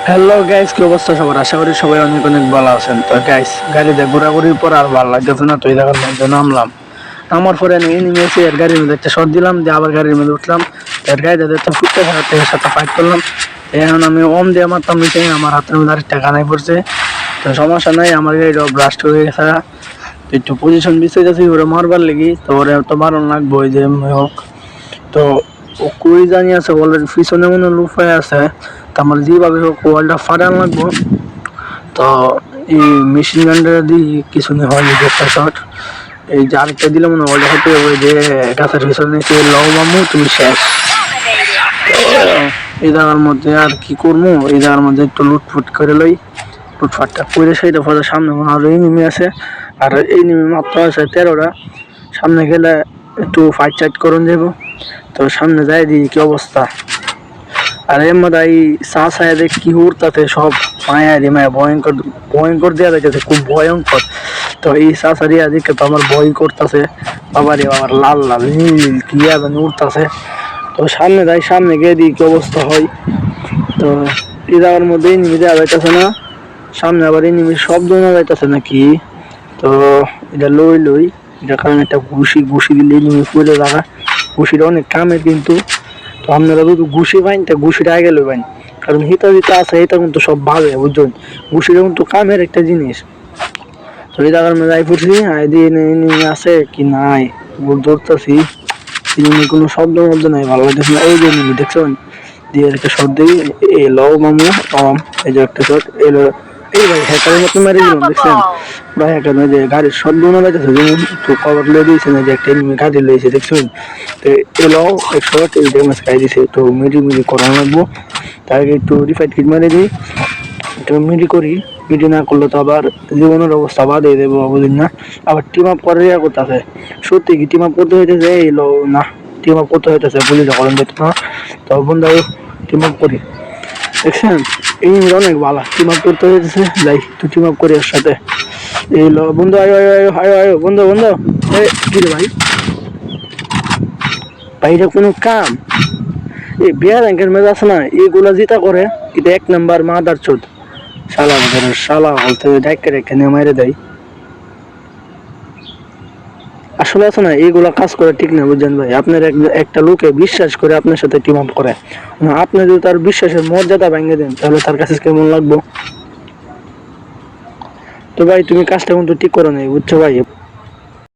Hello guys, কি অবস্থা সবার? আশা করি সবাই অনেক অনেক ভালো আছেন। তো গাইস, গাড়িতে ঘোরাঘুরির পর আর ভালো লাগতেছে না, তো এই জায়গার মধ্যে নামলাম। নামার পরে নেমে এসে এর গাড়ির মধ্যে একটা শট দিলাম, দিয়ে আবার গাড়ির মধ্যে উঠলাম। এর গাড়িতে একটা ফুটতে থাকাতে এর সাথে ফাইট করলাম। এখন আমি ওম দিয়ে মারতাম নিচে, আমার হাতের মধ্যে আরেকটা কানাই পড়ছে। তো সমস্যা নাই, আমার গাড়িটা ব্লাস্ট হয়ে গেছে। একটু পজিশন বিছে গেছি ওরা মারবার লেগে, তো ওরা তো মারণ লাগবো ওই যে হোক। তো ও কই জানি আছে, অলরেডি পিছনে মনে লুফায় আছে। তো আমার যেভাবে হোক ওয়ালটা ফাটান লাগবো। তো এই মেশিন গানটা দিই কিছু নেই, হয় যে একটা শট এই যে আরেকটা দিলে মনে হয় ওয়ালটা হতে হবে যে গাছের পিছনে লও মামু তুমি শেষ। তো এই জায়গার মধ্যে আর কি করবো, এই জায়গার মধ্যে একটু লুটফুট করে লই। লুটফাটটা করে সেইটা পরে সামনে মনে আরো এনিমি আছে, আর এনিমি মাত্র আছে 13টা। সামনে গেলে একটু ফাইট চাইট করুন যাবো। তো সামনে যাই দিই কি অবস্থা। আর এর মধ্যে এই চা ছায়া দেখ কি উড়তাতে সব মায়া রে মায়া, ভয়ঙ্কর ভয়ঙ্কর দেওয়া যাইতেছে, খুব ভয়ঙ্কর। তো এই চা ছাড়িয়া দেখে তো আমার ভয় করতেছে। বাবারে বাবার লাল লাল নীল নীল কি জানি উড়তাছে। তো সামনে যাই, সামনে গিয়ে দিই কি অবস্থা হয়। তো এই জায়গার মধ্যে এনিমি দেওয়া যাইতেছে না, সামনে আবার এনিমির শব্দ না যাইতেছে নাকি। তো এটা লই লই, এটার কারণে একটা ঘুষি ঘুষি দিলে এনিমি ফুলে লাগা। ঘুষিটা অনেক কামের কিন্তু। তো আপনারা যদি ঘুষি পাইন তা ঘুষিটা আগে লইবেন, কারণ হিতা দিতে আছে এটা কিন্তু সব ভাবে বুঝছেন। ঘুষিটা কিন্তু কামের একটা জিনিস। তো এই জায়গার মধ্যে যাই পড়ছি, আই দিয়ে এনিমি আছে কি নাই ধরতেছি। এনিমি কোনো শব্দ মধ্যে নাই, ভালো লাগতেছে না। এই যে এনিমি দেখছেন, দিয়ে একটা শট দিই, এ লও মামু এই যে একটা শট এলো। এই ভাই হ্যাকারের মতো মেরে দিলাম দেখছেন ভাই। হ্যাকার যে গাড়ির শব্দ না লাগতেছে, যেমন তো কভার লয়ে দিয়েছে না যে একটা এনিমি গাড়ি লইছে দেখছেন। তো এলো এক শট এই ড্যামেজ খাই দিছে। তো মিডি মিডি করা লাগবো, তার আগে একটু রিফাইট কিট মেরে দিই, একটু মিডি করি। মিডি না করলে তো আবার জীবনের অবস্থা বাদে দেবো বুঝলেন না। আবার টিম আপ করে ইয়া করতেছে, সত্যি কি টিম আপ করতে হইতেছে। এলো না, টিম আপ করতে হইতেছে, পুলিশে করেন যেত না। তো বন্ধু টিম আপ করি দেখছেন, এই অনেক ভালো টিম আপ করতে হইতেছে। যাই তুই টিম আপ করি এর সাথে। এলো বন্ধু, আয়ো আয়ো আয়ো আয়ো আয়ো বন্ধু বন্ধু। কি রে ভাই, ভাইটা কোনো কাম? এই বিয়ার র্যাঙ্কের মেজ আছে না, এইগুলা যেটা করে এটা এক নাম্বার মাদার চোদ। শালা বাজারের শালা বলতে ডাইকে ডাইকে নিয়ে মাইরে দেয়। আসলে আছে না, এইগুলা কাজ করে ঠিক না বুঝছেন ভাই। আপনার একটা লোকে বিশ্বাস করে আপনার সাথে টিম আপ করে, আপনি যদি তার বিশ্বাসের মর্যাদা ভেঙে দেন তাহলে তার কাছে কেমন লাগবো। তো ভাই তুমি কাজটা কিন্তু ঠিক করো নাই বুঝছো ভাই।